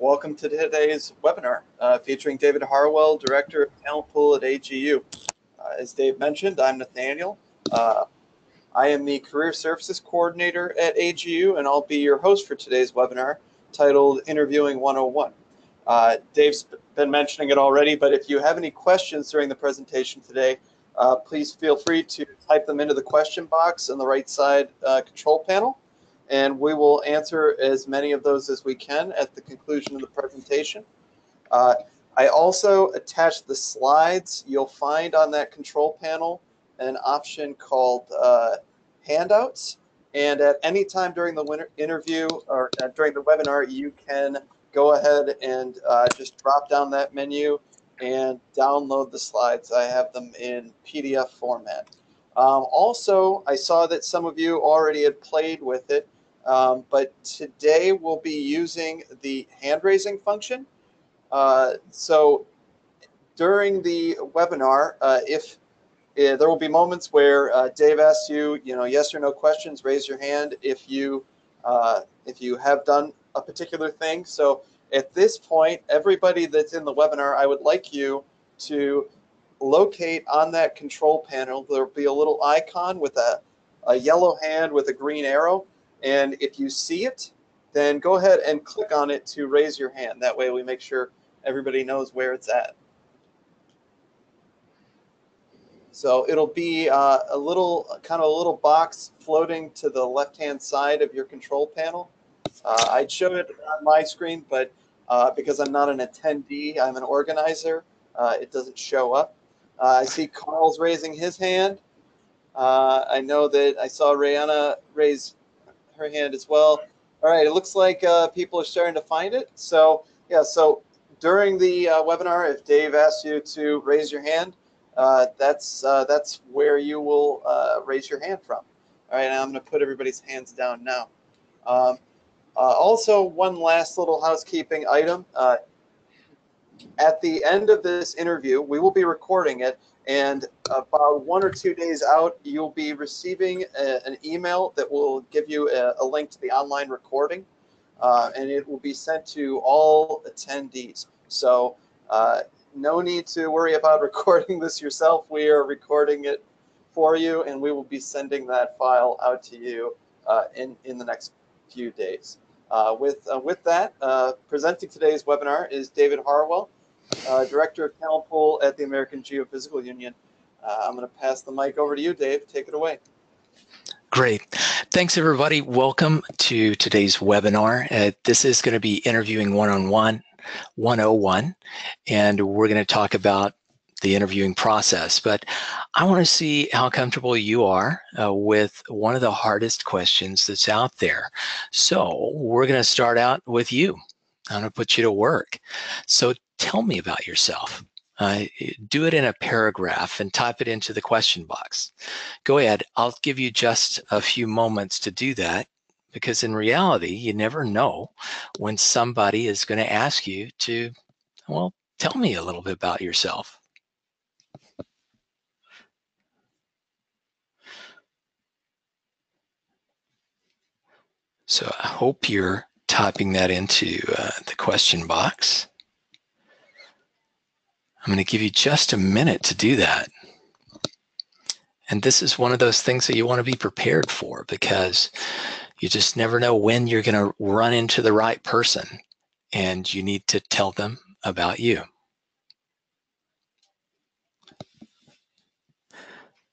Welcome to today's webinar featuring David Harwell, Director of Talent Pool at AGU. As Dave mentioned, I'm Nathaniel. I am the Career Services Coordinator at AGU, and I'll be your host for today's webinar titled Interviewing 101. Dave's been mentioning it already, but if you have any questions during the presentation today, please feel free to type them into the question box on the right side control panel, and we will answer as many of those as we can at the conclusion of the presentation. I also attached the slides. You'll find on that control panel an option called handouts, and at any time during the interview or during the webinar, you can go ahead and just drop down that menu and download the slides. I have them in PDF format. Also, I saw that some of you already had played with it, but today we'll be using the hand raising function. So during the webinar, there will be moments where Dave asks you, yes or no questions. Raise your hand if you have done a particular thing. So at this point, everybody that's in the webinar, I would like you to locate on that control panel. There'll be a little icon with a yellow hand with a green arrow, and if you see it, then go ahead and click on it to raise your hand. That way we make sure everybody knows where it's at. So it'll be a little box floating to the left-hand side of your control panel. I'd show it on my screen, but because I'm not an attendee, I'm an organizer, it doesn't show up. I see Carl's raising his hand. I know that I saw Rihanna raise her hand as well. All right, it looks like people are starting to find it. So yeah, so during the webinar, if Dave asks you to raise your hand, that's where you will raise your hand from. All right, now I'm going to put everybody's hands down now. Also, one last little housekeeping item. At the end of this interview, we will be recording it, and about 1 or 2 days out, you'll be receiving an email that will give you a link to the online recording, and it will be sent to all attendees. So no need to worry about recording this yourself. We are recording it for you, and we will be sending that file out to you in the next few days. With that, presenting today's webinar is David Harwell, Director of Talent Pool at the American Geophysical Union. I'm going to pass the mic over to you, Dave. Take it away. Great. Thanks, everybody. Welcome to today's webinar. This is going to be Interviewing 101, and we're going to talk about the interviewing process. But I want to see how comfortable you are with one of the hardest questions that's out there. So we're going to start out with you. I'm going to put you to work. So tell me about yourself. Do it in a paragraph and type it into the question box. Go ahead. I'll give you just a few moments to do that, because in reality, you never know when somebody is going to ask you to, well, tell me a little bit about yourself. So I hope you're typing that into the question box. I'm going to give you just a minute to do that. And this is one of those things that you want to be prepared for, because you just never know when you're going to run into the right person and you need to tell them about you.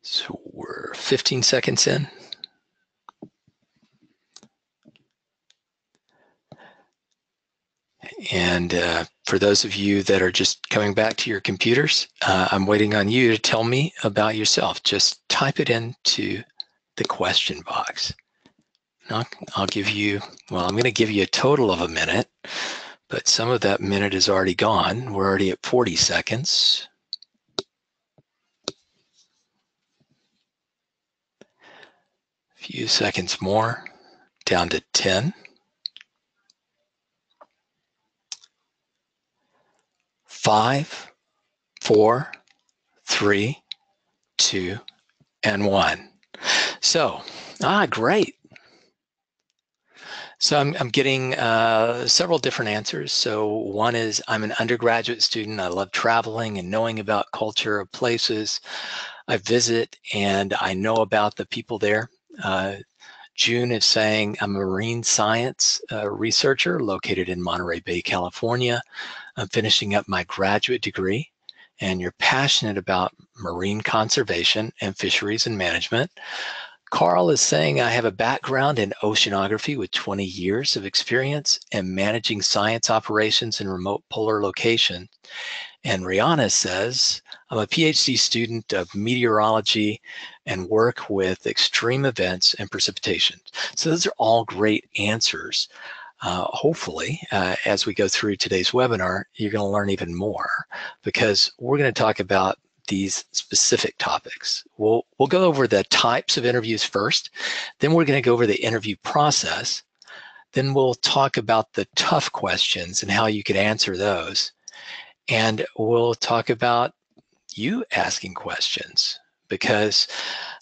So we're 15 seconds in. And for those of you that are just coming back to your computers, I'm waiting on you to tell me about yourself. Just type it into the question box. I'll give you, well, I'm going to give you a total of a minute, but some of that minute is already gone. We're already at 40 seconds. A few seconds more, down to 10. 5, 4, 3, 2, and 1. So, great. So I'm getting several different answers. So one is I'm an undergraduate student. I love traveling and knowing about culture of places I visit, and I know about the people there. June is saying I'm a marine science researcher located in Monterey Bay, California. I'm finishing up my graduate degree, and you're passionate about marine conservation and fisheries and management. Carl is saying I have a background in oceanography with 20 years of experience in managing science operations in remote polar locations. And Rihanna says, I'm a PhD student of meteorology and work with extreme events and precipitation. So those are all great answers. Hopefully, as we go through today's webinar, you're going to learn even more because we're going to talk about these specific topics. We'll go over the types of interviews first, then we're going to go over the interview process, then we'll talk about the tough questions and how you could answer those, and we'll talk about you asking questions because,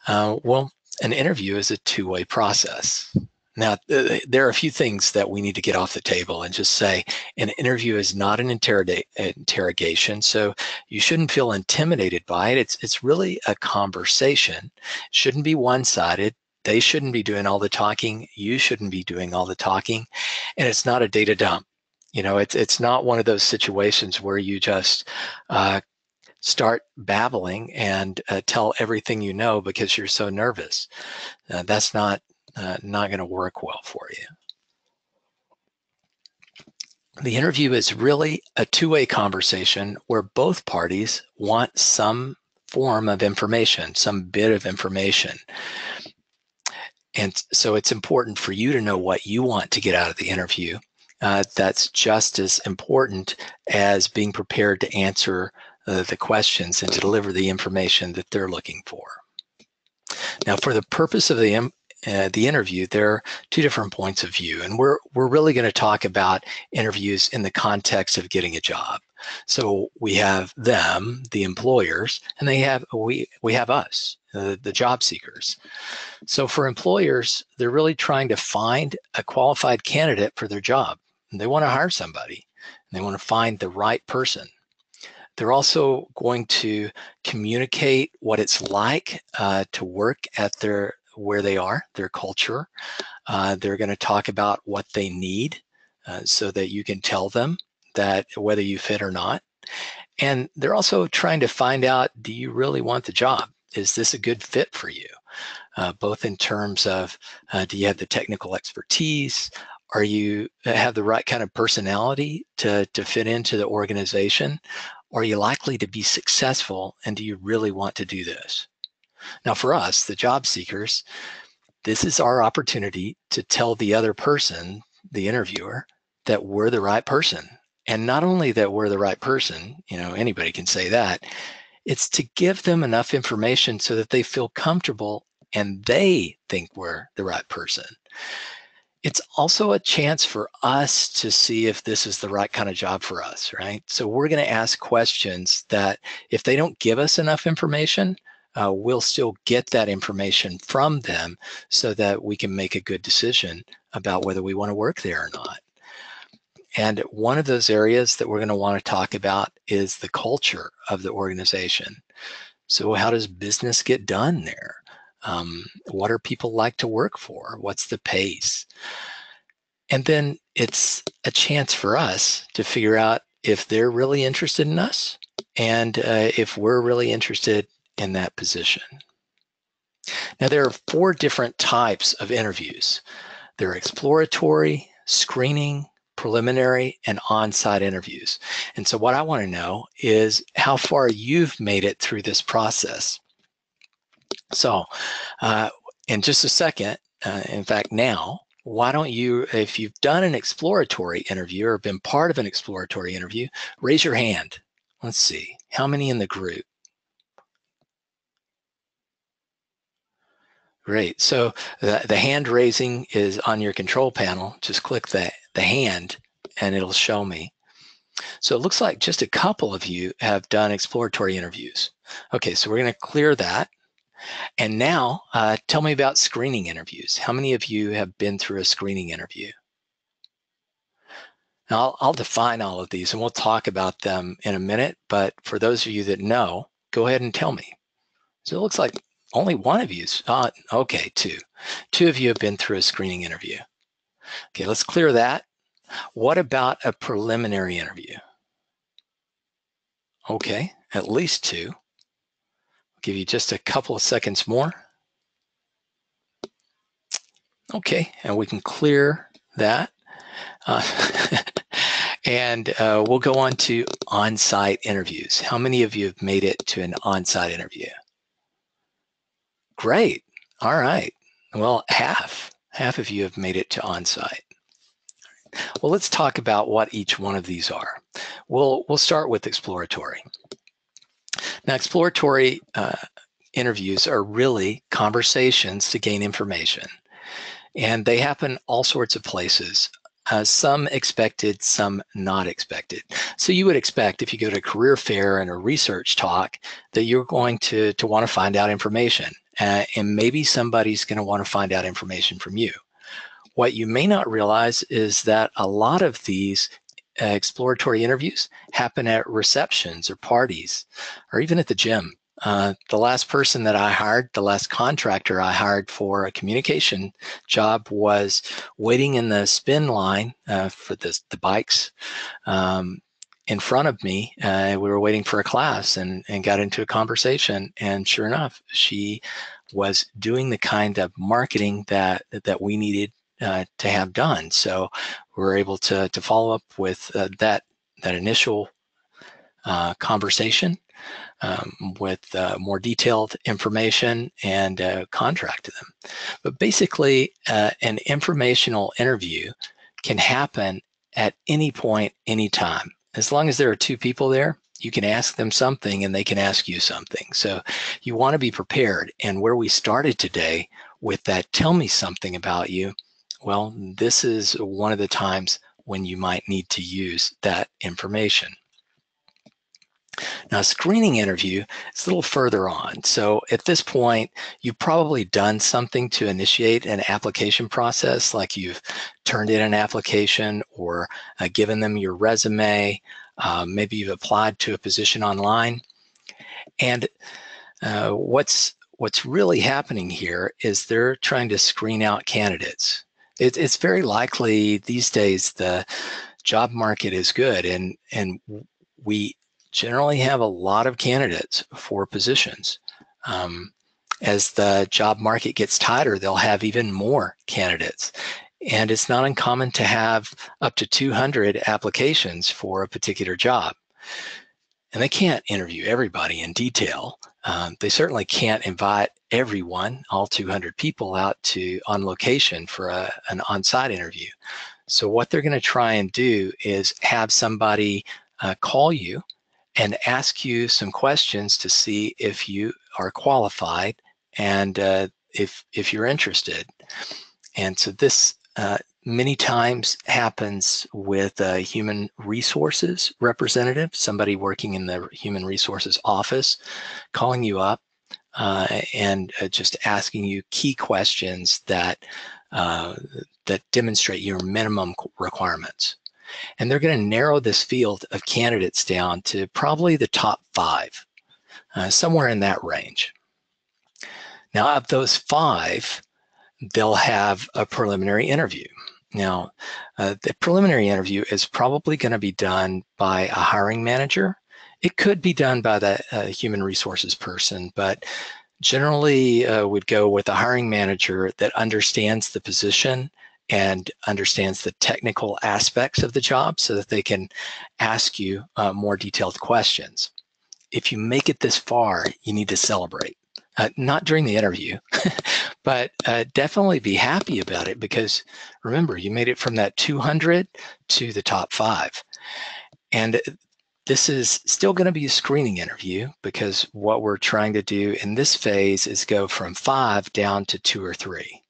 well, an interview is a two-way process. Now, there are a few things that we need to get off the table and just say an interview is not an interrogation, so you shouldn't feel intimidated by it. It's really a conversation. It shouldn't be one-sided. They shouldn't be doing all the talking. You shouldn't be doing all the talking. And it's not a data dump. You know, it's not one of those situations where you just start babbling and tell everything you know because you're so nervous. That's not going to work well for you. The interview is really a two-way conversation where both parties want some form of information, some bit of information. And so it's important for you to know what you want to get out of the interview. That's just as important as being prepared to answer the questions and to deliver the information that they're looking for. Now, for the purpose of the interview, there are two different points of view, and we're really going to talk about interviews in the context of getting a job. So we have them, the employers, and we have us, the job seekers. So for employers, they're really trying to find a qualified candidate for their job. And they want to hire somebody, and they want to find the right person. They're also going to communicate what it's like to work at where they are, their culture. They're going to talk about what they need so that you can tell them that whether you fit or not. And they're also trying to find out, do you really want the job? Is this a good fit for you? Both in terms of, do you have the technical expertise? Are you have the right kind of personality to fit into the organization? Are you likely to be successful, and do you really want to do this? Now, for us, the job seekers, this is our opportunity to tell the other person, the interviewer, that we're the right person. And not only that we're the right person, you know, anybody can say that, it's to give them enough information so that they feel comfortable and they think we're the right person. It's also a chance for us to see if this is the right kind of job for us, right? So we're going to ask questions that if they don't give us enough information, we'll still get that information from them so that we can make a good decision about whether we want to work there or not. And one of those areas that we're going to want to talk about is the culture of the organization. So how does business get done there? What are people like to work for? What's the pace? And then it's a chance for us to figure out if they're really interested in us and if we're really interested in that position. Now, there are 4 different types of interviews. There are exploratory, screening, preliminary, and on-site interviews. And so what I want to know is how far you've made it through this process. So in just a second, in fact, now, why don't you, if you've done an exploratory interview or been part of an exploratory interview, raise your hand. Let's see, how many in the group? Great. So the hand raising is on your control panel. Just click the hand and it'll show me. So it looks like just a couple of you have done exploratory interviews. Okay, so we're going to clear that. And now tell me about screening interviews. How many of you have been through a screening interview? Now, I'll define all of these and we'll talk about them in a minute, but for those of you that know, go ahead and tell me. So it looks like only one of you's, okay, two. Two of you have been through a screening interview. Okay, let's clear that. What about a preliminary interview? Okay, at least two. I'll give you just a couple of seconds more. Okay, and we can clear that. And we'll go on to on-site interviews. How many of you have made it to an on-site interview? Great. All right. Well, half of you have made it to on-site. Well, let's talk about what each one of these are. We'll start with exploratory. Now, exploratory interviews are really conversations to gain information, and they happen all sorts of places. Some expected, some not expected. So you would expect if you go to a career fair and a research talk that you're going to want to find out information, and maybe somebody's going to want to find out information from you. What you may not realize is that a lot of these exploratory interviews happen at receptions or parties, or even at the gym. The last person that I hired, the last contractor I hired for a communication job, was waiting in the spin line for the bikes in front of me. We were waiting for a class and got into a conversation. And sure enough, she was doing the kind of marketing that we needed to have done. So we were able to follow up with that initial conversation with more detailed information and contract to them. But basically, an informational interview can happen at any point, anytime. As long as there are two people there, you can ask them something and they can ask you something. So you want to be prepared. And where we started today with that, tell me something about you. Well, this is one of the times when you might need to use that information. Now, a screening interview is a little further on. So at this point, you've probably done something to initiate an application process, like you've turned in an application or given them your resume. Maybe you've applied to a position online. And what's really happening here is they're trying to screen out candidates. It's very likely these days the job market is good, and we generally have a lot of candidates for positions. As the job market gets tighter, they'll have even more candidates. And it's not uncommon to have up to 200 applications for a particular job. And they can't interview everybody in detail. They certainly can't invite everyone, all 200 people, out on location for an on-site interview. So what they're going to try and do is have somebody call you and ask you some questions to see if you are qualified and if you're interested. And so this many times happens with a human resources representative, somebody working in the human resources office, calling you up and just asking you key questions that demonstrate your minimum requirements. And they're going to narrow this field of candidates down to probably the top 5, somewhere in that range. Now, of those 5, they'll have a preliminary interview. Now, the preliminary interview is probably going to be done by a hiring manager. It could be done by the human resources person, but generally would go with a hiring manager that understands the position and understands the technical aspects of the job so that they can ask you more detailed questions. If you make it this far, you need to celebrate. Not during the interview, but definitely be happy about it, because remember, you made it from that 200 to the top 5. And this is still going to be a screening interview, because what we're trying to do in this phase is go from 5 down to 2 or 3,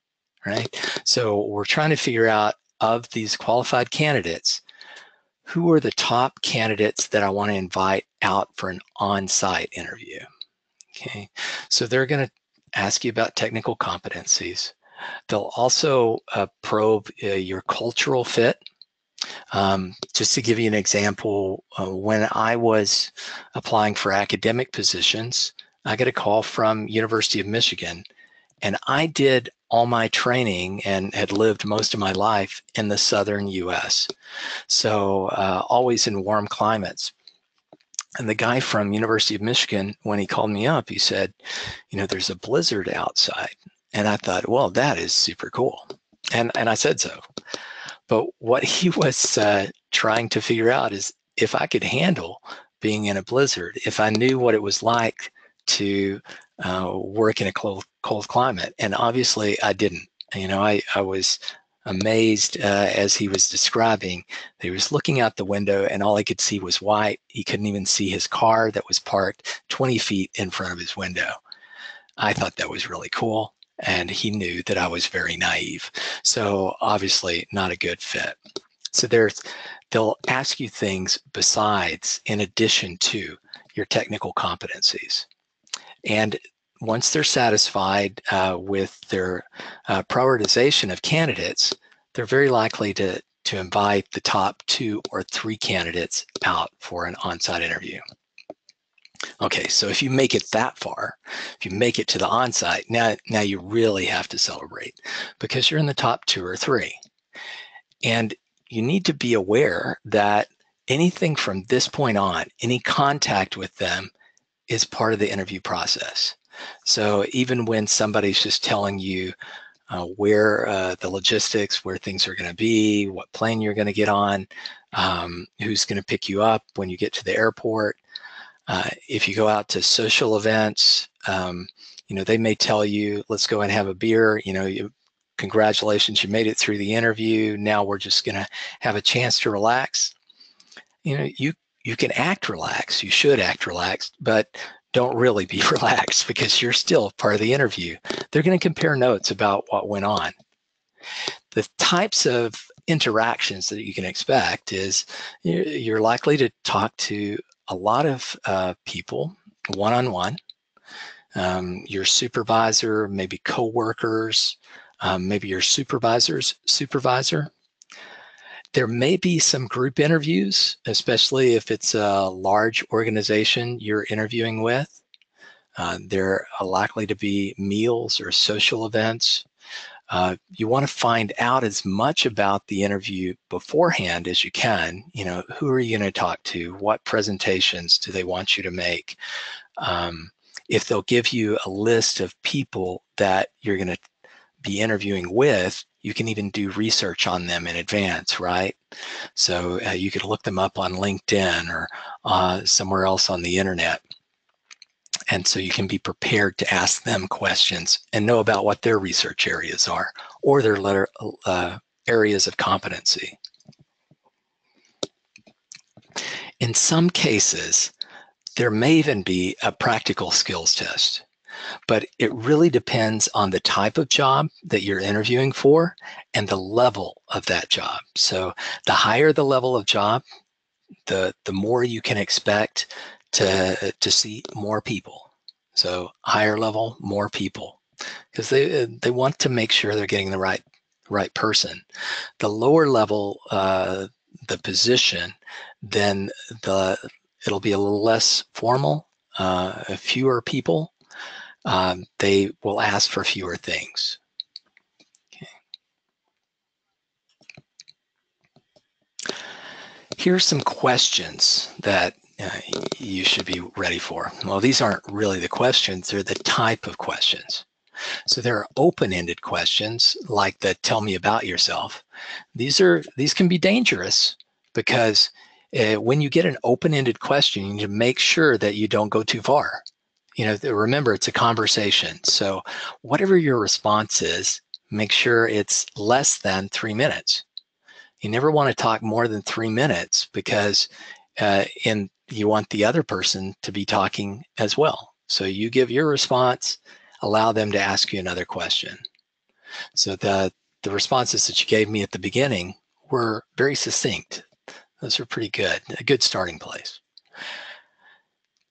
right? So we're trying to figure out, of these qualified candidates, who are the top candidates that I want to invite out for an on-site interview. Okay, so they're going to ask you about technical competencies. They'll also probe your cultural fit. Just to give you an example, when I was applying for academic positions, I got a call from University of Michigan, and I did all my training and had lived most of my life in the southern US. So always in warm climates. And the guy from University of Michigan, when he called me up, he said, there's a blizzard outside. And I thought, well, that is super cool. And I said so. But what he was trying to figure out is if I could handle being in a blizzard, if I knew what it was like to work in a cold climate. And obviously I didn't. I was amazed as he was describing. He was looking out the window and all he could see was white. He couldn't even see his car that was parked 20 feet in front of his window. I thought that was really cool. And he knew that I was very naive. So obviously not a good fit. So they'll ask you things besides, in addition to your technical competencies. And once they're satisfied with their prioritization of candidates, they're very likely to invite the top 2 or 3 candidates out for an on-site interview. Okay, so if you make it that far, if you make it to the on-site, now you really have to celebrate because you're in the top 2 or 3. And you need to be aware that anything from this point on, any contact with them is part of the interview process. So even when somebody's just telling you where the logistics, where things are going to be, what plane you're going to get on, who's going to pick you up when you get to the airport, if you go out to social events, they may tell you, let's go and have a beer, congratulations, you made it through the interview. Now we're just going to have a chance to relax. You can act relaxed, you should act relaxed, but don't really be relaxed because you're still part of the interview. They're going to compare notes about what went on. The types of interactions that you can expect is you're likely to talk to a lot of people one-on-one, your supervisor, maybe coworkers, maybe your supervisor's supervisor. There may be some group interviews, especially if it's a large organization you're interviewing with. There are likely to be meals or social events. You want to find out as much about the interview beforehand as you can. Who are you going to talk to? What presentations do they want you to make? If they'll give you a list of people that you're going to be interviewing with, you can even do research on them in advance, right? So you could look them up on LinkedIn or somewhere else on the internet. And so you can be prepared to ask them questions and know about what their research areas are or their areas of competency. In some cases, there may even be a practical skills test, but it really depends on the type of job that you're interviewing for and the level of that job. So the higher the level of job, the more you can expect to see more people. So higher level, more people, because they want to make sure they're getting the right person. The lower level, the position, then it'll be a little less formal, fewer people. They will ask for fewer things. Okay. Here's some questions that you should be ready for. Well, these aren't really the questions, they're the type of questions. So there are open-ended questions like the tell me about yourself. These can be dangerous because when you get an open-ended question, you need to make sure that you don't go too far. Remember, it's a conversation. So whatever your response is, make sure it's less than 3 minutes. You never want to talk more than 3 minutes because you want the other person to be talking as well. So you give your response, allow them to ask you another question. So the responses that you gave me at the beginning were very succinct. Those are pretty good, a good starting place.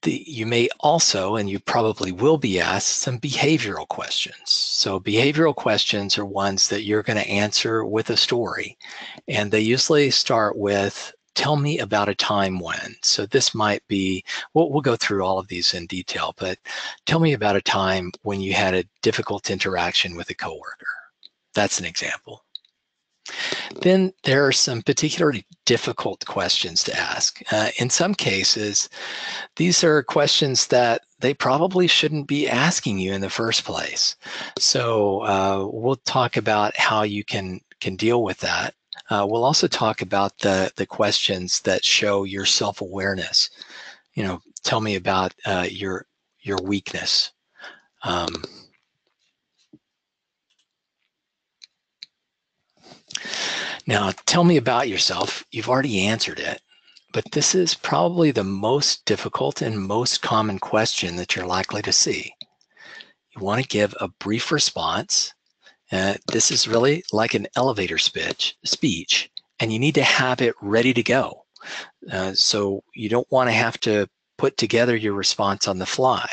You may also, and you probably will be asked, some behavioral questions. So behavioral questions are ones that you're going to answer with a story. And they usually start with, tell me about a time when. So this might be, we'll go through all of these in detail, but tell me about a time when you had a difficult interaction with a coworker. That's an example. Then there are some particularly difficult questions to ask. In some cases, these are questions that they probably shouldn't be asking you in the first place. So we'll talk about how you can deal with that. We'll also talk about the questions that show your self-awareness. Tell me about your weakness. Now, tell me about yourself. You've already answered it, but this is probably the most difficult and most common question that you're likely to see. You want to give a brief response. This is really like an elevator speech, and you need to have it ready to go. So you don't want to have to put together your response on the fly.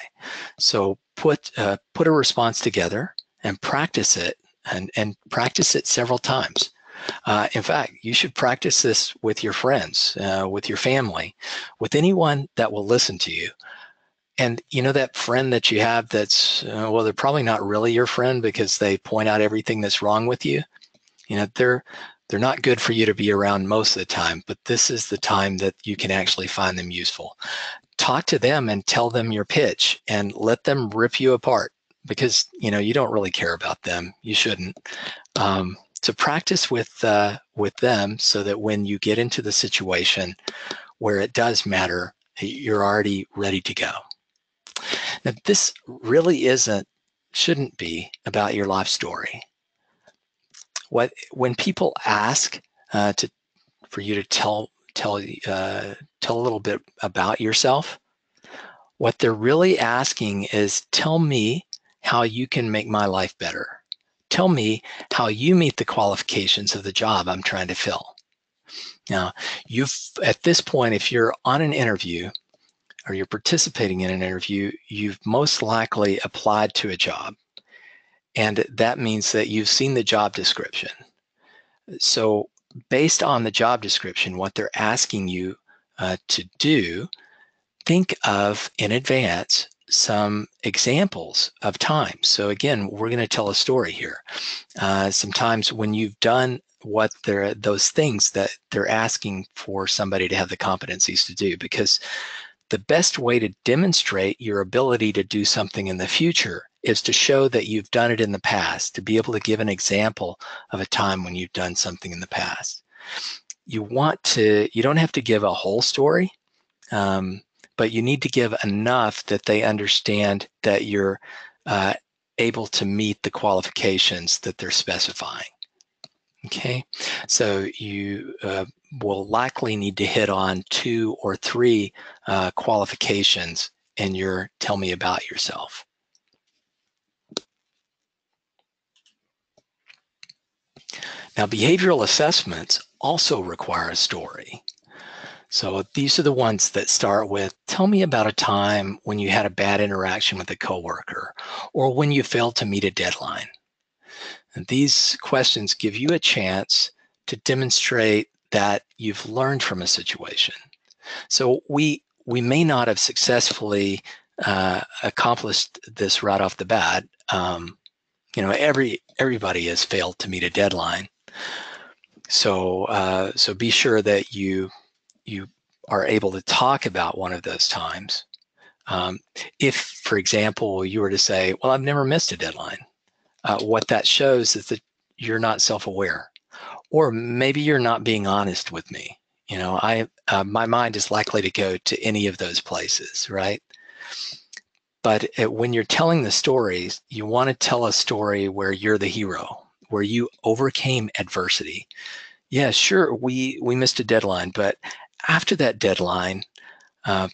So put a response together and practice it, and practice it several times. In fact, you should practice this with your friends, with your family, with anyone that will listen to you. And that friend that you have that's, well, they're probably not really your friend because they point out everything that's wrong with you. They're not good for you to be around most of the time, but this is the time that you can actually find them useful. Talk to them and tell them your pitch and let them rip you apart because, you don't really care about them. You shouldn't. So practice with them so that when you get into the situation where it does matter, you're already ready to go. Now, this really shouldn't be about your life story. When people ask for you to tell a little bit about yourself, what they're really asking is, tell me how you can make my life better. Tell me how you meet the qualifications of the job I'm trying to fill. Now, at this point, if you're on an interview or you're participating in an interview, you've most likely applied to a job. And that means that you've seen the job description. So based on the job description, what they're asking you to do, think of in advance some examples of times. So again, we're going to tell a story here. Sometimes when you've done those things that they're asking for somebody to have the competencies to do, because the best way to demonstrate your ability to do something in the future is to show that you've done it in the past, to be able to give an example of a time when you've done something in the past. You don't have to give a whole story, but you need to give enough that they understand that you're able to meet the qualifications that they're specifying. Okay, so you will likely need to hit on 2 or 3 qualifications in your tell me about yourself. Now, behavioral assessments also require a story. So these are the ones that start with, tell me about a time when you had a bad interaction with a coworker or when you failed to meet a deadline. And these questions give you a chance to demonstrate that you've learned from a situation. So we may not have successfully accomplished this right off the bat. Everybody has failed to meet a deadline. So be sure that you are able to talk about one of those times. If, for example, you were to say, well, I've never missed a deadline, what that shows is that you're not self-aware, or maybe you're not being honest with me. My mind is likely to go to any of those places, right? But when you're telling the stories, you want to tell a story where you're the hero, where you overcame adversity. Yeah, sure, we missed a deadline, but after that deadline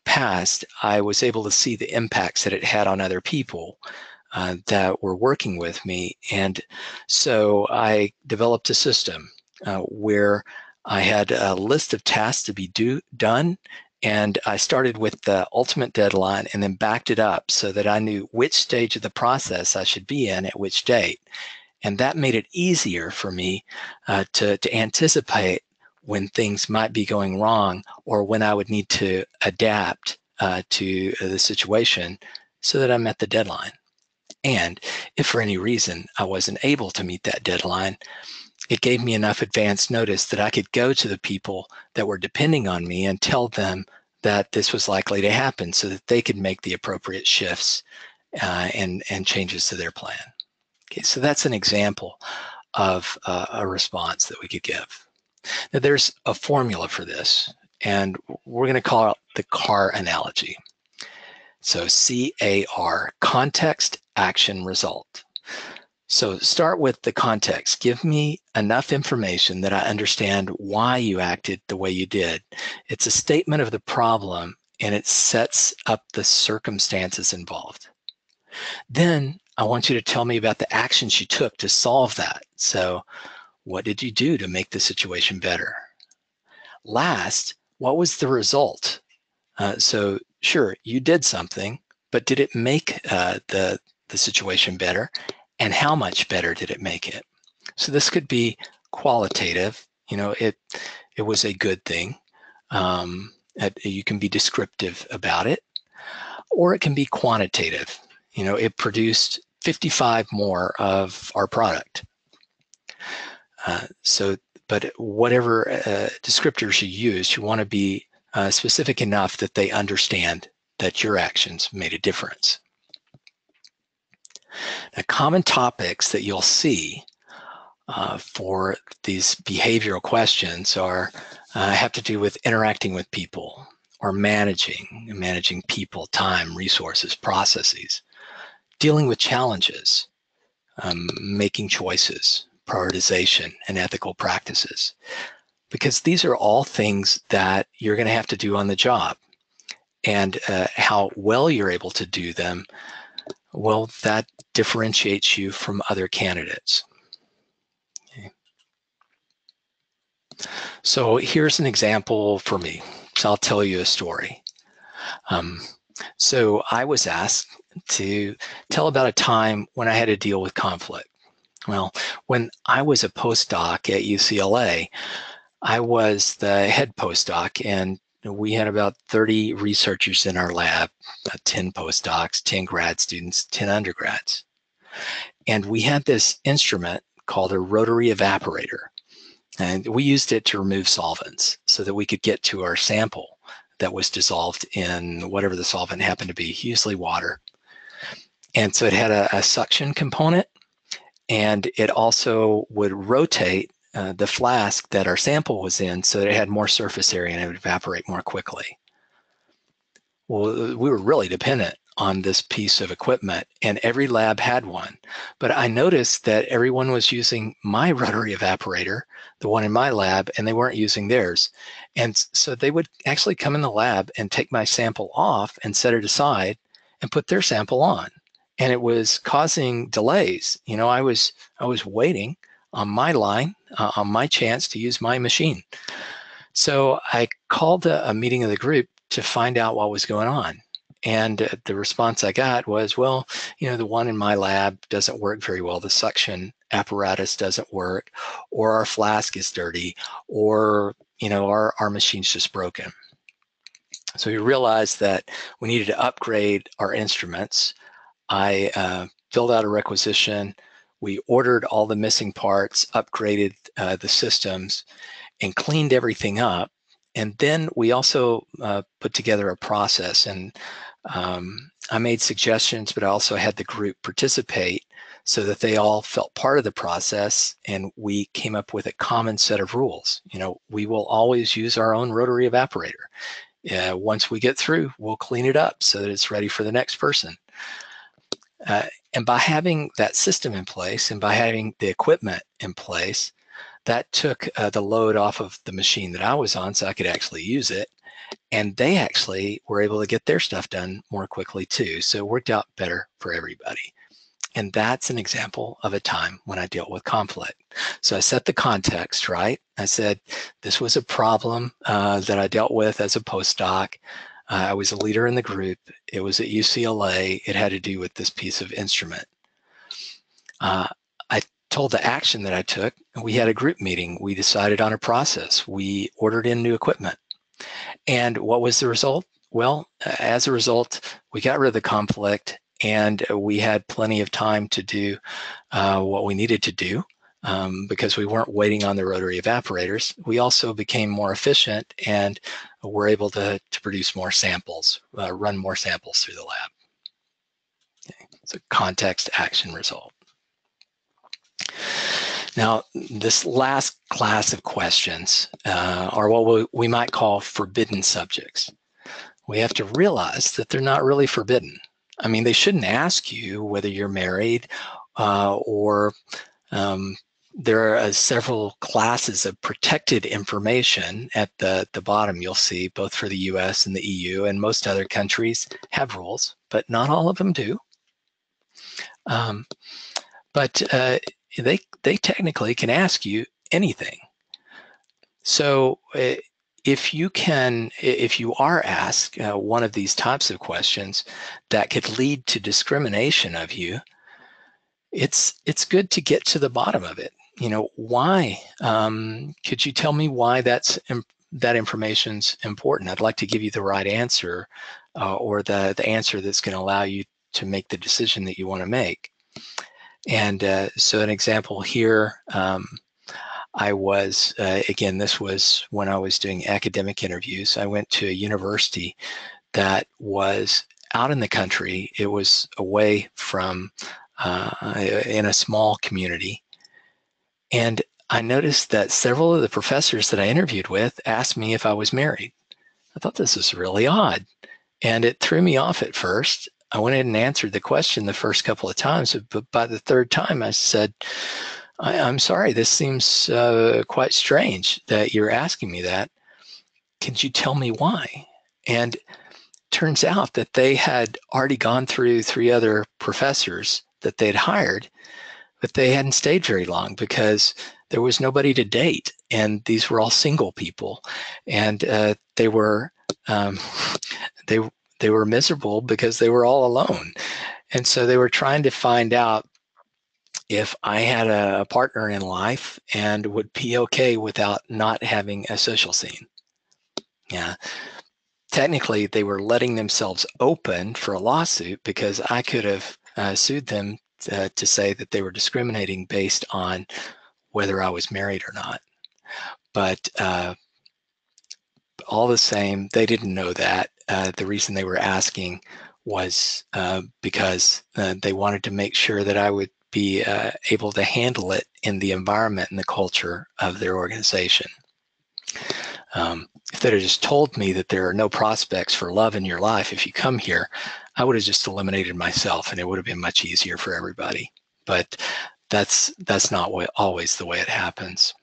passed, I was able to see the impacts that it had on other people that were working with me. And so I developed a system where I had a list of tasks to be done, And I started with the ultimate deadline and then backed it up so that I knew which stage of the process I should be in at which date. And that made it easier for me to anticipate when things might be going wrong or when I would need to adapt to the situation so that I met the deadline. And if for any reason I wasn't able to meet that deadline, it gave me enough advance notice that I could go to the people that were depending on me and tell them that this was likely to happen so that they could make the appropriate shifts and changes to their plan. Okay, so that's an example of a response that we could give. Now, there's a formula for this, and we're going to call it the CAR analogy. So CAR, context, action, result. So start with the context. Give me enough information that I understand why you acted the way you did. It's a statement of the problem, and it sets up the circumstances involved. Then I want you to tell me about the actions you took to solve that. So what did you do to make the situation better? Last, what was the result? So sure, you did something, but did it make the situation better? And how much better did it make it? So this could be qualitative. It was a good thing. You can be descriptive about it, or it can be quantitative. It produced 55 more of our product. But whatever descriptors you use, you want to be specific enough that they understand that your actions made a difference. Now, common topics that you'll see for these behavioral questions have to do with interacting with people or managing people, time, resources, processes, dealing with challenges, making choices, prioritization, and ethical practices. Because these are all things that you're going to have to do on the job. And how well you're able to do them, well, that differentiates you from other candidates. Okay. So here's an example for me. So I'll tell you a story. So I was asked to tell about a time when I had to deal with conflict. Well, when I was a postdoc at UCLA, I was the head postdoc, and we had about 30 researchers in our lab, 10 postdocs, 10 grad students, 10 undergrads. And we had this instrument called a rotary evaporator. And we used it to remove solvents so that we could get to our sample that was dissolved in whatever the solvent happened to be, usually water. And so it had a suction component, and it also would rotate the flask that our sample was in so that it had more surface area and it would evaporate more quickly. Well, we were really dependent on this piece of equipment, and every lab had one. But I noticed that everyone was using my rotary evaporator, the one in my lab, and they weren't using theirs. And so they would actually come in the lab and take my sample off and set it aside and put their sample on. And it was causing delays. I was waiting on my line, on my chance to use my machine. So I called a meeting of the group to find out what was going on. And the response I got was, well, the one in my lab doesn't work very well. The suction apparatus doesn't work, or our flask is dirty, or, our machine's just broken. So we realized that we needed to upgrade our instruments. I filled out a requisition. We ordered all the missing parts, upgraded the systems, and cleaned everything up. And then we also put together a process, and I made suggestions, but I also had the group participate so that they all felt part of the process, and we came up with a common set of rules. We will always use our own rotary evaporator. Once we get through, we'll clean it up so that it's ready for the next person. And by having that system in place and by having the equipment in place, that took the load off of the machine that I was on so I could actually use it. And they actually were able to get their stuff done more quickly too. So it worked out better for everybody. And that's an example of a time when I dealt with conflict. So I set the context, right? I said, this was a problem that I dealt with as a postdoc. I was a leader in the group. It was at UCLA. It had to do with this piece of instrument. I told the action that I took. We had a group meeting. We decided on a process. We ordered in new equipment. And what was the result? Well, as a result, we got rid of the conflict, and we had plenty of time to do what we needed to do because we weren't waiting on the rotary evaporators. We also became more efficient and were able to produce more samples, run more samples through the lab. Okay. It's a context action result. Now, this last class of questions are what we might call forbidden subjects. We have to realize that they're not really forbidden. I mean, they shouldn't ask you whether you're married or there are several classes of protected information at the bottom. You'll see both for the US and the EU, and most other countries have rules, but not all of them do. But they technically can ask you anything. So if you are asked one of these types of questions that could lead to discrimination of you, it's good to get to the bottom of it. You know, why? Could you tell me why that information's important? I'd like to give you the right answer or the answer that's going to allow you to make the decision that you want to make. And so an example here, I was, again, this was when I was doing academic interviews. I went to a university that was out in the country. It was away from, in a small community. And I noticed that several of the professors that I interviewed with asked me if I was married. I thought this was really odd. And it threw me off at first. I went in and answered the question the first couple of times, but by the third time I said, I'm sorry, this seems quite strange that you're asking me that. Can you tell me why? And turns out that they had already gone through 3 other professors that they'd hired, but they hadn't stayed very long because there was nobody to date. And these were all single people. And they were they were miserable because they were all alone. And so they were trying to find out if I had a partner in life and would be okay without not having a social scene. Yeah. Technically, they were letting themselves open for a lawsuit because I could have sued them to say that they were discriminating based on whether I was married or not. But all the same, they didn't know that. The reason they were asking was because they wanted to make sure that I would be able to handle it in the environment and the culture of their organization. If they'd have just told me that there are no prospects for love in your life if you come here, I would have just eliminated myself and it would have been much easier for everybody. But that's not always the way it happens.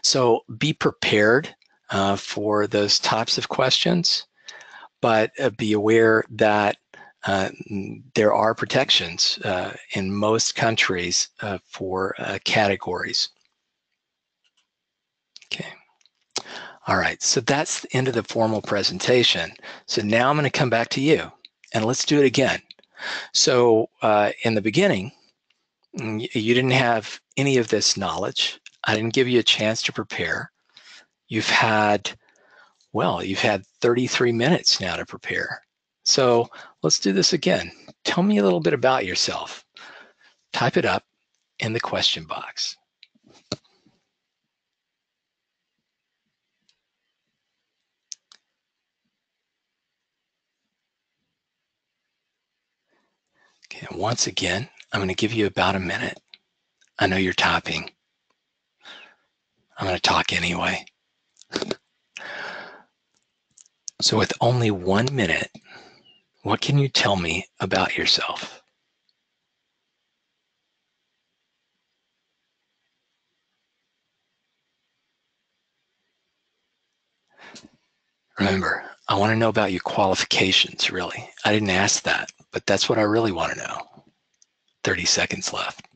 So be prepared for those types of questions, but be aware that there are protections in most countries for categories. Okay. All right, so that's the end of the formal presentation. So now I'm going to come back to you and let's do it again. So in the beginning, you didn't have any of this knowledge. I didn't give you a chance to prepare. You've had 33 minutes now to prepare. So let's do this again. Tell me a little bit about yourself. Type it up in the question box. Okay, once again, I'm going to give you about a minute. I know you're typing. I'm going to talk anyway. So with only 1 minute, what can you tell me about yourself? Remember, I want to know about your qualifications, really. I didn't ask that, but that's what I really want to know. 30 seconds left.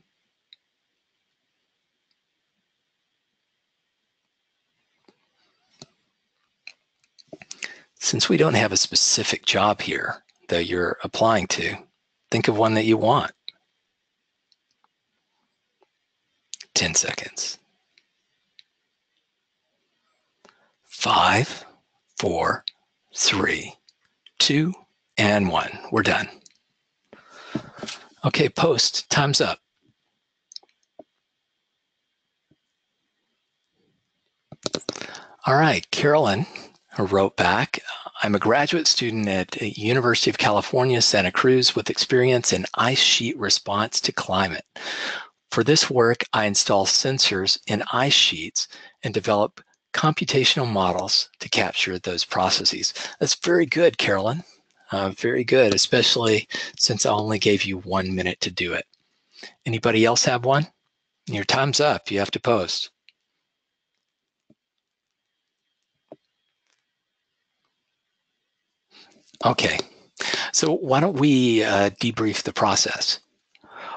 Since we don't have a specific job here that you're applying to, think of one that you want. 10 seconds. 5, 4, 3, 2, and 1. We're done. Okay, post. Time's up. All right, Carolyn wrote back, I'm a graduate student at University of California, Santa Cruz with experience in ice sheet response to climate. For this work, I install sensors in ice sheets and develop computational models to capture those processes. That's very good, Carolyn. Very good, especially since I only gave you 1 minute to do it. Anybody else have one? Your time's up. You have to post. Okay, so why don't we debrief the process?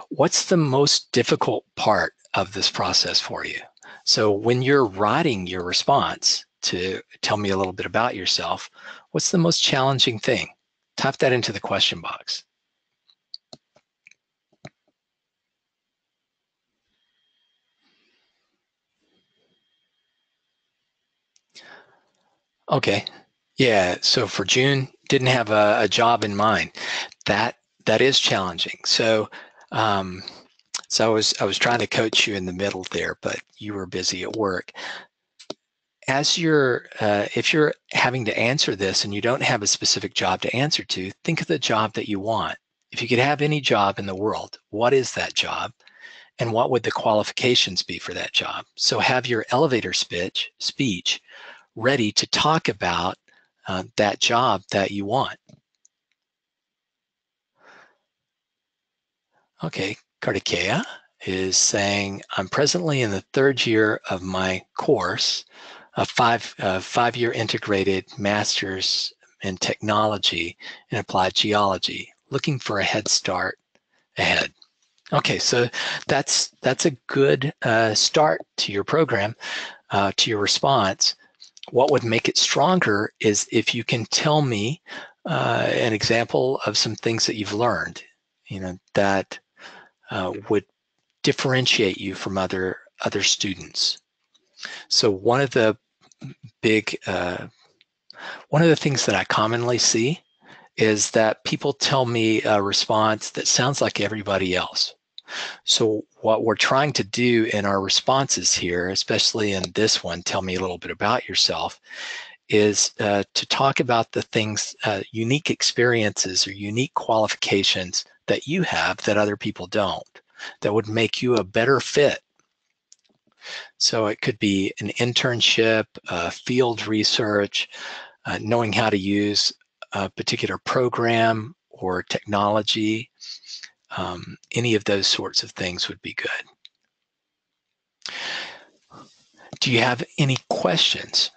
What's the most difficult part of this process for you? So when you're writing your response to tell me a little bit about yourself, what's the most challenging thing? Type that into the question box. Okay, yeah, so for June, didn't have a job in mind. That is challenging. So so I was trying to coach you in the middle there, but you were busy at work. As you're, if you're having to answer this and you don't have a specific job to answer to, think of the job that you want. If you could have any job in the world, what is that job? And what would the qualifications be for that job? So have your elevator speech ready to talk about that job that you want. Okay, Kartikeya is saying, I'm presently in the 3rd year of my course, a five-year integrated master's in technology and applied geology, looking for a head start ahead. Okay, so that's a good start to your program, to your response. What would make it stronger is if you can tell me an example of some things that you've learned, that would differentiate you from other students. So one of the things that I commonly see is that people tell me a response that sounds like everybody else. So what we're trying to do in our responses here, especially in this one, tell me a little bit about yourself, is to talk about the things, unique experiences or unique qualifications that you have that other people don't, that would make you a better fit. So it could be an internship, field research, knowing how to use a particular program or technology. Any of those sorts of things would be good. Do you have any questions?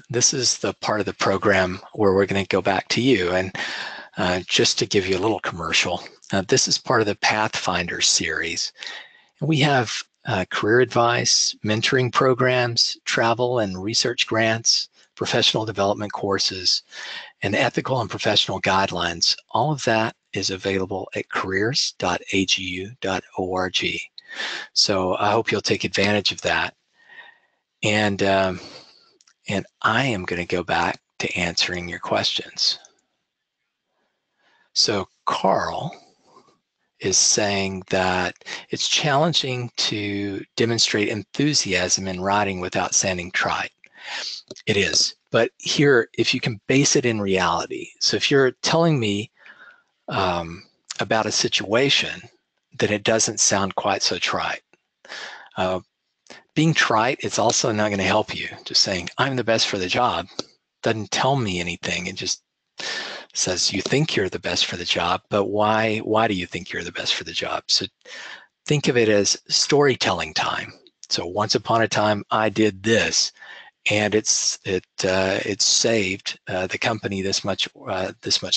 This is the part of the program where we're going to go back to you. And just to give you a little commercial, this is part of the Pathfinder series. And we have career advice, mentoring programs, travel and research grants, professional development courses, and ethical and professional guidelines. All of that is available at careers.agu.org. So I hope you'll take advantage of that. And I am going to go back to answering your questions. So Carl is saying that it's challenging to demonstrate enthusiasm in writing without sounding trite. It is, but here, if you can base it in reality. So if you're telling me about a situation, then it doesn't sound quite so trite. Being trite, it's also not going to help you. Just saying, I'm the best for the job doesn't tell me anything. It just says you think you're the best for the job, but why do you think you're the best for the job? So think of it as storytelling time. So once upon a time, I did this, and it saved the company this much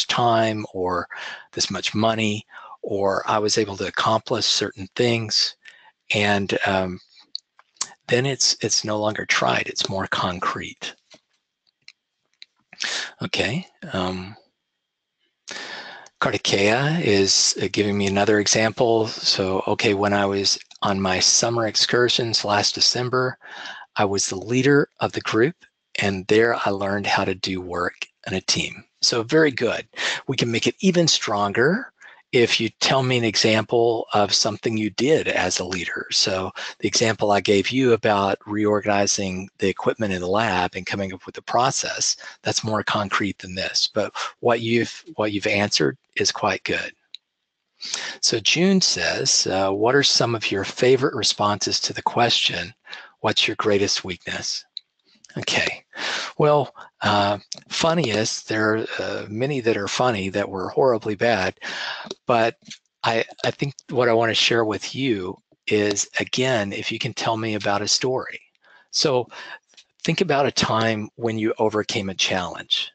time or this much money, or I was able to accomplish certain things, and then it's no longer tried, it's more concrete. Okay. Kartikeya is giving me another example. So, okay, when I was on my summer excursions last December, I was the leader of the group, and there I learned how to do work in a team. So very good. We can make it even stronger if you tell me an example of something you did as a leader. So the example I gave you about reorganizing the equipment in the lab and coming up with a process, that's more concrete than this. But what you've answered is quite good. So June says, what are some of your favorite responses to the question, what's your greatest weakness? Okay, well, funniest, there are many that are funny that were horribly bad, but I think what I want to share with you is, again, if you can tell me about a story. So think about a time when you overcame a challenge,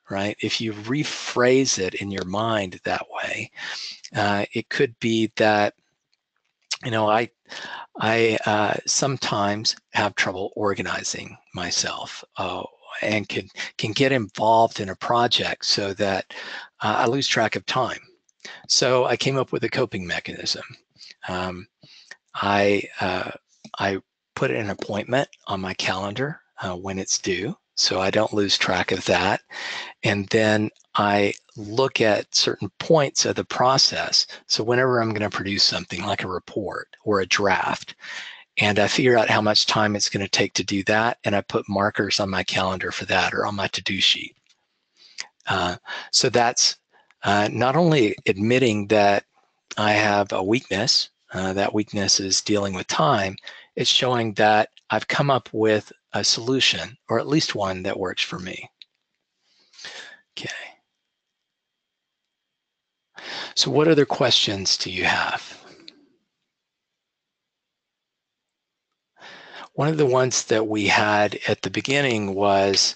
right? If you rephrase it in your mind that way, it could be that, I sometimes have trouble organizing myself, and can get involved in a project so that I lose track of time. So I came up with a coping mechanism. Um, I put an appointment on my calendar when it's due, so I don't lose track of that. And then I look at certain points of the process. So whenever I'm going to produce something like a report or a draft, and I figure out how much time it's going to take to do that, and I put markers on my calendar for that or on my to-do sheet. So that's not only admitting that I have a weakness, that weakness is dealing with time, it's showing that I've come up with a solution, or at least one that works for me. Okay. So what other questions do you have? One of the ones that we had at the beginning was,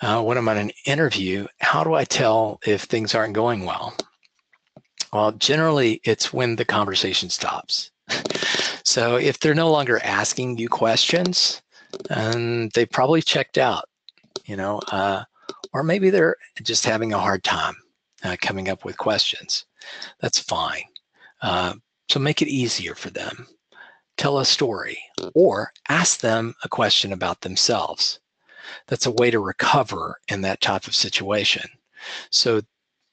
when I'm on an interview, how do I tell if things aren't going well? Well, generally, it's when the conversation stops. So if they're no longer asking you questions, they probably checked out, or maybe they're just having a hard time coming up with questions. That's fine. So make it easier for them. Tell a story or ask them a question about themselves. That's a way to recover in that type of situation. So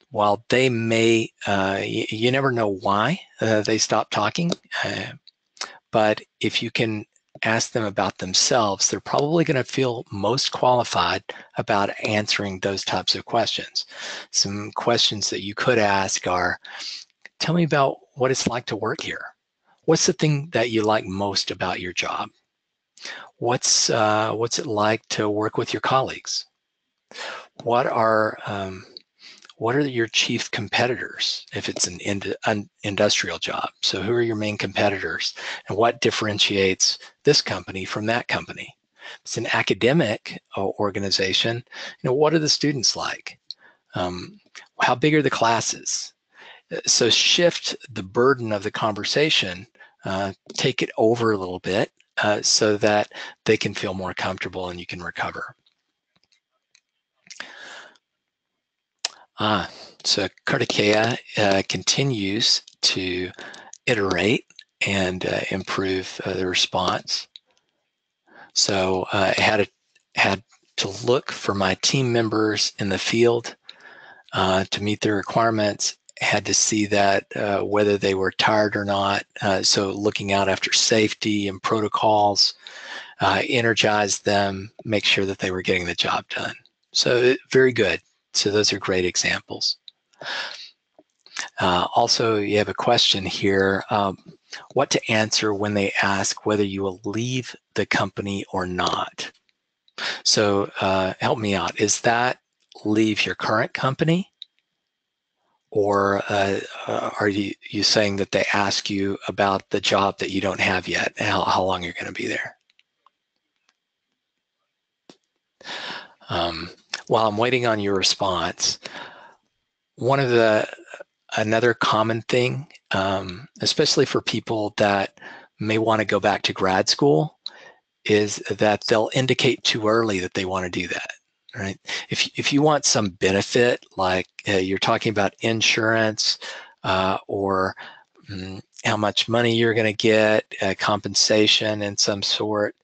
while they may, you never know why they stop talking, but if you can ask them about themselves, they're probably going to feel most qualified about answering those types of questions. Some questions that you could ask are, tell me about what it's like to work here. What's the thing that you like most about your job? What's it like to work with your colleagues? What are your chief competitors if it's an industrial job? So who are your main competitors, and what differentiates this company from that company? If it's an academic organization, what are the students like? How big are the classes? So shift the burden of the conversation, take it over a little bit so that they can feel more comfortable and you can recover. So Kartikeya continues to iterate and improve the response. So I had to look for my team members in the field to meet their requirements, had to see that whether they were tired or not. So looking out after safety and protocols, energize them, make sure that they were getting the job done. So very good. So those are great examples. Also, you have a question here, what to answer when they ask whether you will leave the company or not. So help me out. Is that leave your current company? Or are you saying that they ask you about the job that you don't have yet, and how long you're going to be there? While I'm waiting on your response, one of the another common thing, especially for people that may want to go back to grad school, is that they'll indicate too early that they want to do that, right? If you want some benefit, like you're talking about insurance or how much money you're going to get, compensation in some sort,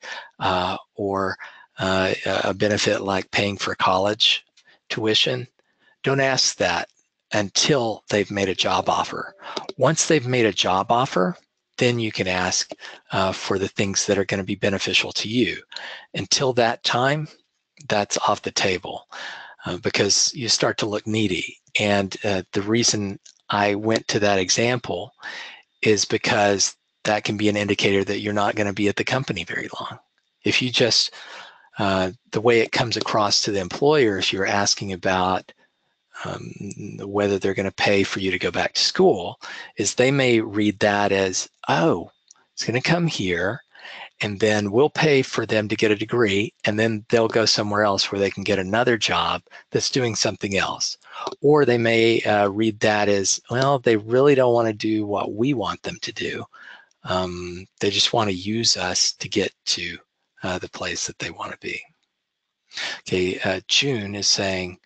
or a benefit like paying for college tuition, don't ask that until they've made a job offer. Once they've made a job offer, then you can ask for the things that are going to be beneficial to you. Until that time, that's off the table because you start to look needy. And the reason I went to that example is because that can be an indicator that you're not going to be at the company very long. If you just, the way it comes across to the employer, if you're asking about whether they're going to pay for you to go back to school, is they may read that as, oh, it's going to come here and then we'll pay for them to get a degree and then they'll go somewhere else where they can get another job that's doing something else. Or they may read that as, well, they really don't want to do what we want them to do. They just want to use us to get to the place that they want to be. Okay, June is saying,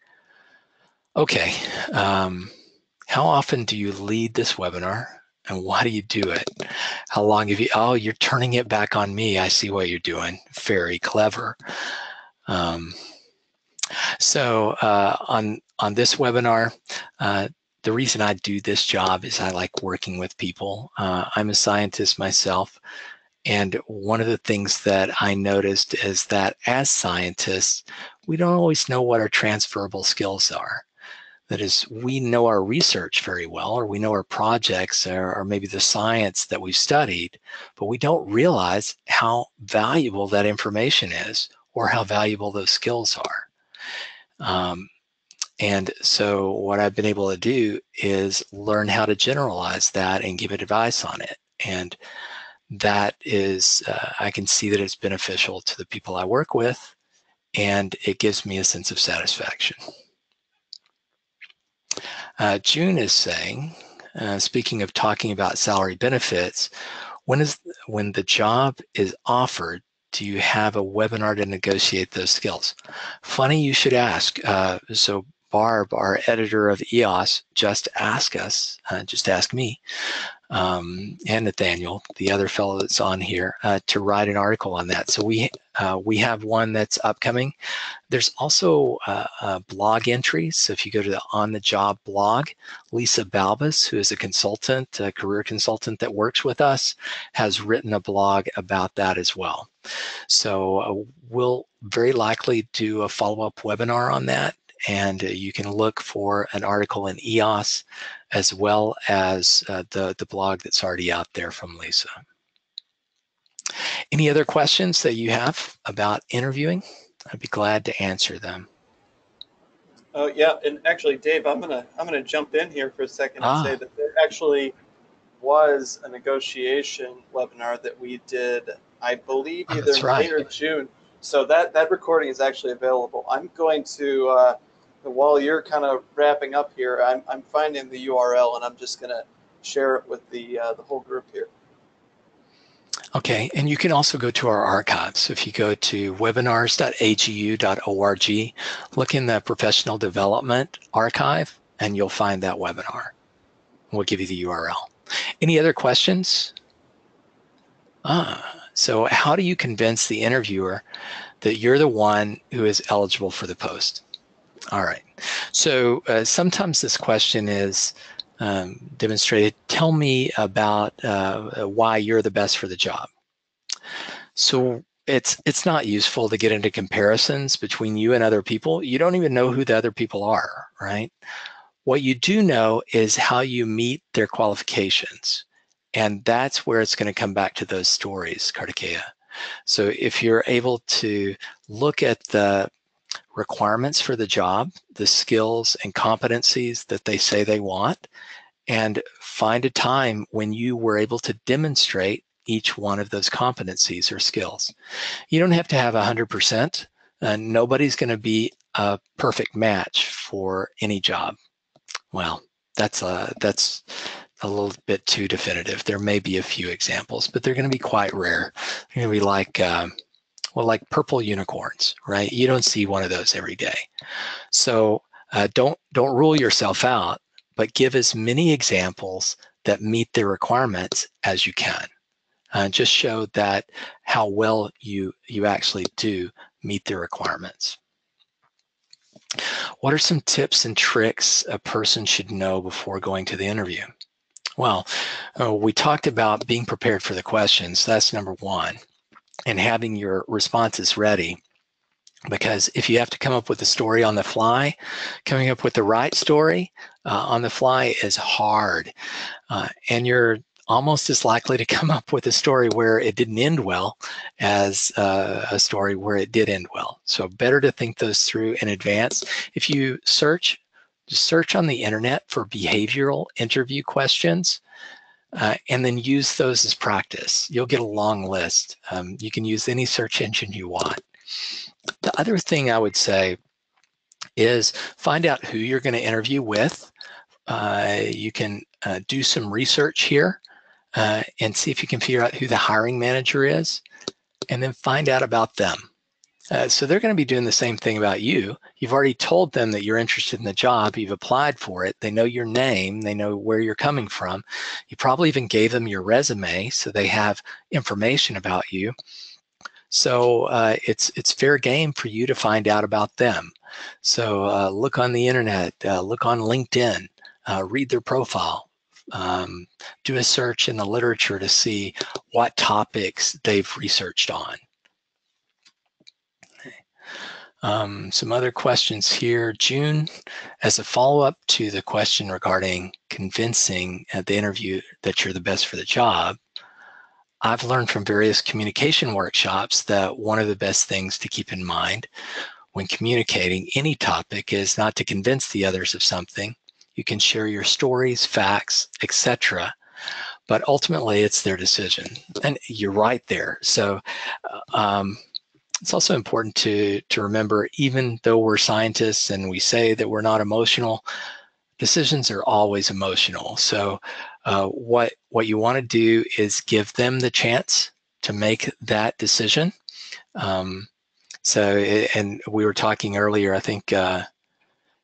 okay, how often do you lead this webinar and why do you do it? How long have you, oh, you're turning it back on me. I see what you're doing. Very clever. So on this webinar, the reason I do this job is I like working with people. I'm a scientist myself. And one of the things that I noticed is that as scientists, we don't always know what our transferable skills are. That is, we know our research very well, or we know our projects, or maybe the science that we've studied, but we don't realize how valuable that information is, or how valuable those skills are. And so what I've been able to do is learn how to generalize that and give advice on it. And that is, I can see that it's beneficial to the people I work with, and it gives me a sense of satisfaction. June is saying, speaking of talking about salary benefits, when the job is offered, do you have a webinar to negotiate those skills? Funny you should ask. So Barb, our editor of EOS, just asked me, and Nathaniel, the other fellow that's on here, to write an article on that. So we have one that's upcoming. There's also blog entries. So if you go to the On the Job blog, Lisa Balbus, who is a consultant, a career consultant that works with us, has written a blog about that as well. So we'll very likely do a follow-up webinar on that. And you can look for an article in EOS as well as the blog that's already out there from Lisa. Any other questions that you have about interviewing? I'd be glad to answer them. Oh yeah, and actually, Dave, I'm gonna jump in here for a second and say that there actually was a negotiation webinar that we did, I believe, either May or June. So that recording is actually available. I'm going to, while you're kind of wrapping up here, I'm finding the URL and I'm just gonna share it with the whole group here. Okay, and you can also go to our archives. If you go to webinars.agu.org, look in the professional development archive, and you'll find that webinar. We'll give you the URL. Any other questions? So how do you convince the interviewer that you're the one who is eligible for the post? All right, so sometimes this question is demonstrated. Tell me about why you're the best for the job. So it's not useful to get into comparisons between you and other people. You don't even know who the other people are, right? What you do know is how you meet their qualifications. And that's where it's going to come back to those stories, Kartikeya. So if you're able to look at the requirements for the job, the skills and competencies that they say they want, and find a time when you were able to demonstrate each one of those competencies or skills. You don't have to have 100%. Nobody's going to be a perfect match for any job. Well, that's a little bit too definitive. There may be a few examples, but they're going to be quite rare. They're going to be like, well, like purple unicorns, right? You don't see one of those every day. So don't rule yourself out, but give as many examples that meet the requirements as you can. Just show that how well you actually do meet the requirements. What are some tips and tricks a person should know before going to the interview? Well, we talked about being prepared for the questions. That's number one, and having your responses ready. Because if you have to come up with a story on the fly, coming up with the right story on the fly is hard. And you're almost as likely to come up with a story where it didn't end well as a story where it did end well. So better to think those through in advance. If you search on the internet for behavioral interview questions, and then use those as practice. You'll get a long list. You can use any search engine you want. The other thing I would say is find out who you're going to interview with. You can do some research here and see if you can figure out who the hiring manager is, and then find out about them. So they're going to be doing the same thing about you. You've already told them that you're interested in the job. You've applied for it. They know your name. They know where you're coming from. You probably even gave them your resume, so they have information about you. So it's fair game for you to find out about them. So look on the internet, look on LinkedIn, read their profile, do a search in the literature to see what topics they've researched on. Some other questions here. June, as a follow-up to the question regarding convincing at the interview that you're the best for the job, I've learned from various communication workshops that one of the best things to keep in mind when communicating any topic is not to convince the others of something. You can share your stories, facts, etc., but ultimately it's their decision. And you're right there. So it's also important to remember, even though we're scientists and we say that we're not emotional, decisions are always emotional. So what you want to do is give them the chance to make that decision. And we were talking earlier, I think,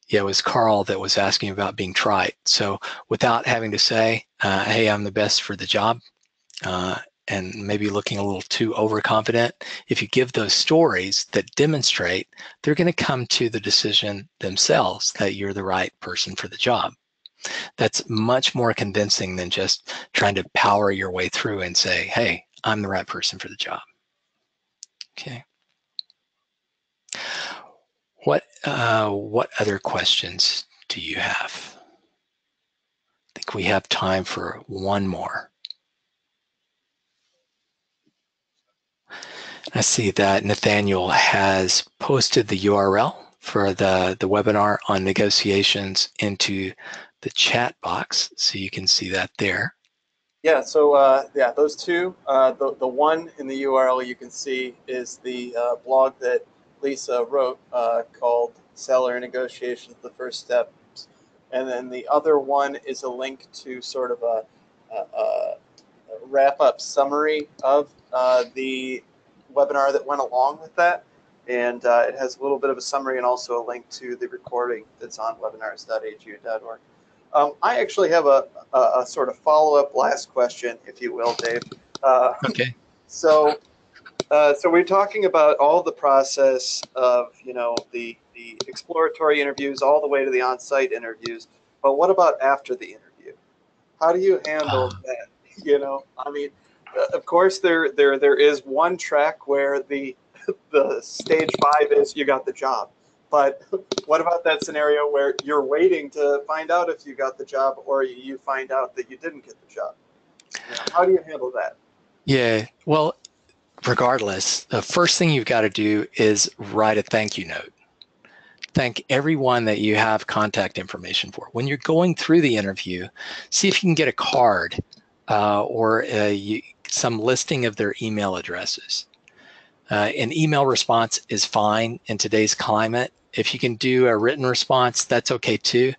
it was Carl that was asking about being trite. So without having to say, hey, I'm the best for the job, and maybe looking a little too overconfident, if you give those stories that demonstrate, they're going to come to the decision themselves that you're the right person for the job. That's much more convincing than just trying to power your way through and say, hey, I'm the right person for the job. Okay. What other questions do you have? I think we have time for one more. I see that Nathaniel has posted the URL for the webinar on negotiations into the chat box, so you can see that there. Yeah, so yeah, those two. The one in the URL you can see is the blog that Lisa wrote called Salary Negotiations, the First Steps. And then the other one is a link to sort of a wrap-up summary of the webinar that went along with that. And it has a little bit of a summary and also a link to the recording that's on webinars.aju.org. I actually have a sort of follow-up last question, if you will, Dave. Okay. So we're talking about all the process of, the exploratory interviews all the way to the on-site interviews. But what about after the interview? How do you handle that? I mean, of course, there is one track where the stage 5 is you got the job. But what about that scenario where you're waiting to find out if you got the job or you find out that you didn't get the job? How do you handle that? Yeah, well, regardless, the first thing you've got to do is write a thank you note. Thank everyone that you have contact information for. When you're going through the interview, see if you can get a card or some listing of their email addresses. An email response is fine in today's climate. If you can do a written response, that's okay too.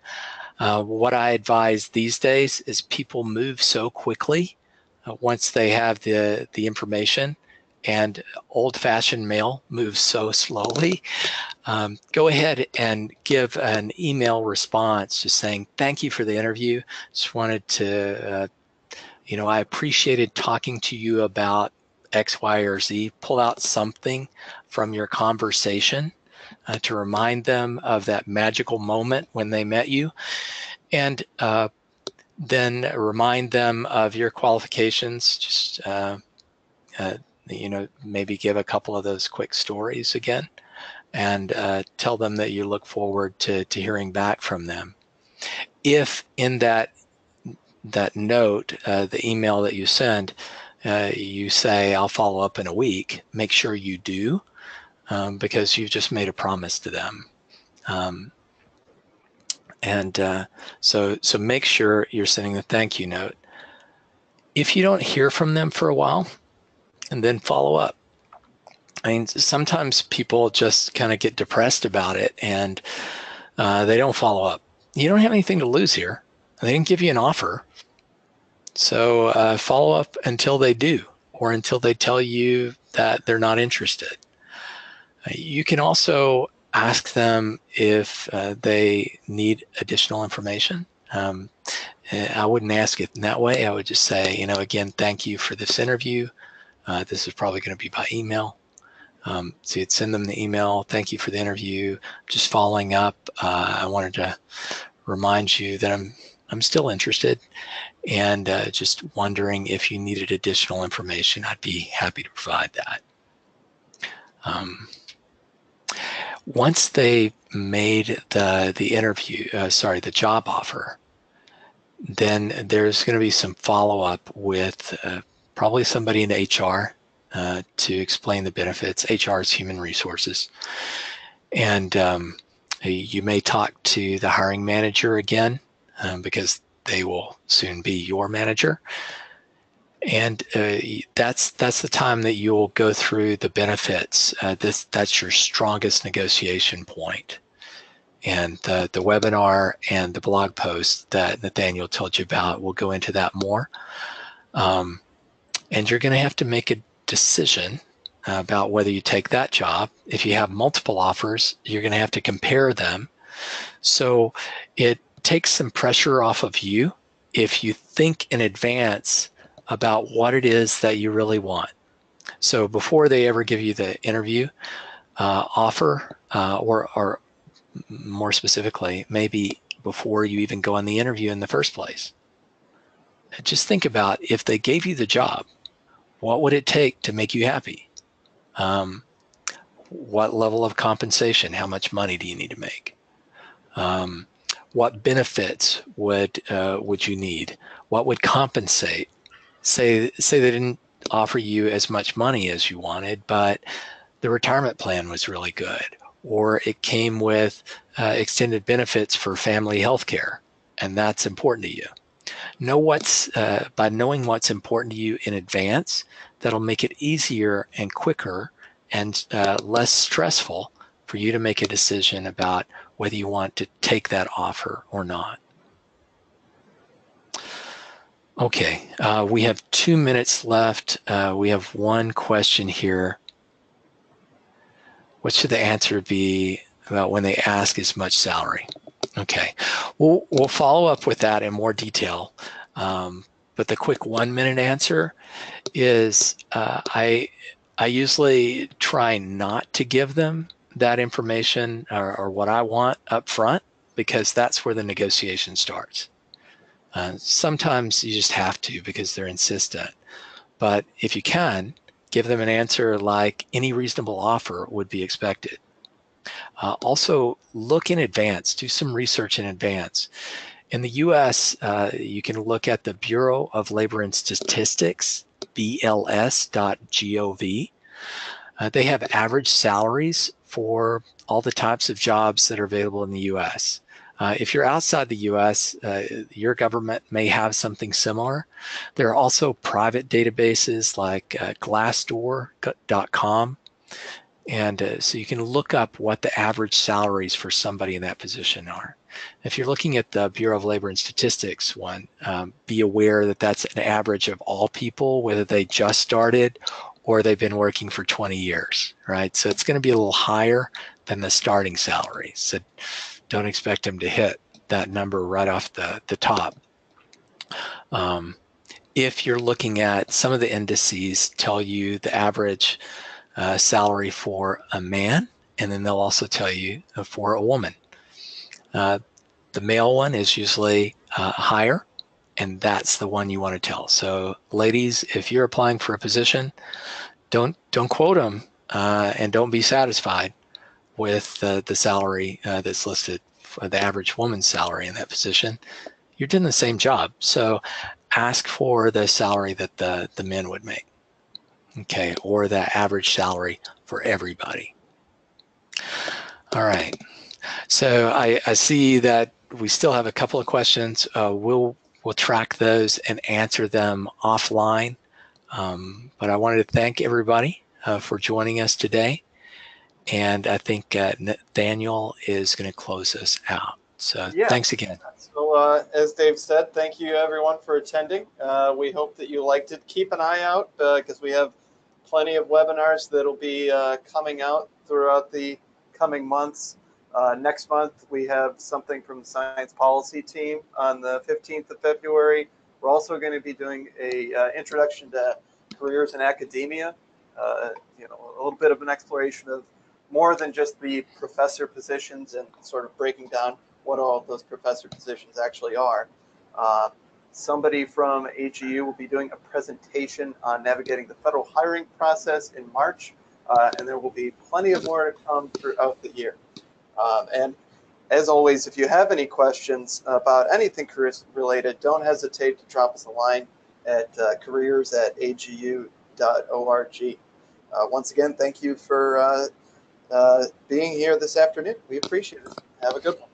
What I advise these days is people move so quickly once they have the information, and old-fashioned mail moves so slowly. Go ahead and give an email response just saying, thank you for the interview. Just wanted to, I appreciated talking to you about X, Y, or Z. Pull out something from your conversation to remind them of that magical moment when they met you. And then remind them of your qualifications. Just, maybe give a couple of those quick stories again, and tell them that you look forward to hearing back from them. If in that note, the email that you send, you say, I'll follow up in a week, make sure you do, because you've just made a promise to them. So make sure you're sending the thank you note. If you don't hear from them for a while, and then follow up. I mean, sometimes people just kind of get depressed about it, and they don't follow up. You don't have anything to lose here. They didn't give you an offer. So follow up until they do, or until they tell you that they're not interested. You can also ask them if they need additional information. I wouldn't ask it in that way. I would just say, again, thank you for this interview. This is probably going to be by email. So you'd send them the email. Thank you for the interview. Just following up. I wanted to remind you that I'm still interested, and just wondering if you needed additional information. I'd be happy to provide that. Once they made the interview, the job offer, then there's going to be some follow-up with probably somebody in HR to explain the benefits. HR is human resources. And you may talk to the hiring manager again, because they will soon be your manager. And that's the time that you'll go through the benefits. That's your strongest negotiation point. And the webinar and the blog post that Nathaniel told you about will go into that more. And you're going to have to make a decision about whether you take that job. If you have multiple offers, you're going to have to compare them. So it takes some pressure off of you if you think in advance about what it is that you really want. So before they ever give you the interview offer, or more specifically, maybe before you even go on the interview in the first place, just think about, if they gave you the job, what would it take to make you happy? What level of compensation? How much money do you need to make? What benefits would you need? What would compensate? Say they didn't offer you as much money as you wanted, but the retirement plan was really good, or it came with extended benefits for family health care, and that's important to you. By knowing what's important to you in advance, that'll make it easier and quicker and less stressful for you to make a decision about whether you want to take that offer or not. Okay, we have 2 minutes left. We have one question here. What should the answer be about when they ask as much salary? Okay, we'll follow up with that in more detail. But the quick 1 minute answer is I usually try not to give them that information or what I want up front, because that's where the negotiation starts. Sometimes you just have to because they're insistent. But if you can, give them an answer like any reasonable offer would be expected. Also, look in advance, do some research in advance. In the US, you can look at the Bureau of Labor and Statistics, BLS.gov. They have average salaries for all the types of jobs that are available in the US. If you're outside the US, your government may have something similar. There are also private databases like Glassdoor.com And so you can look up what the average salaries for somebody in that position are. If you're looking at the Bureau of Labor and Statistics one, be aware that that's an average of all people, whether they just started or they've been working for 20 years, right? So it's going to be a little higher than the starting salary. So don't expect them to hit that number right off the top. If you're looking at some of the indices, tell you the average salary for a man, and then they'll also tell you for a woman. The male one is usually higher, and that's the one you want to tell. So ladies, if you're applying for a position, don't quote them and don't be satisfied with the salary that's listed for the average woman's salary in that position. You're doing the same job. So ask for the salary that the men would make, okay, or the average salary for everybody. All right. So I see that we still have a couple of questions. We'll track those and answer them offline. But I wanted to thank everybody for joining us today. And I think Nathaniel is going to close us out. So Yeah. Thanks again. So as Dave said, thank you everyone for attending. We hope that you liked it. Keep an eye out because we have plenty of webinars that'll be coming out throughout the coming months. Next month, we have something from the Science Policy team on the 15th of February. We're also going to be doing a introduction to careers in academia, a little bit of an exploration of more than just the professor positions and sort of breaking down what all of those professor positions actually are. Somebody from AGU will be doing a presentation on navigating the federal hiring process in March, and there will be plenty of more to come throughout the year. And as always, if you have any questions about anything careers related, don't hesitate to drop us a line at careers@agu.org. Once again, thank you for being here this afternoon. We appreciate it. Have a good one.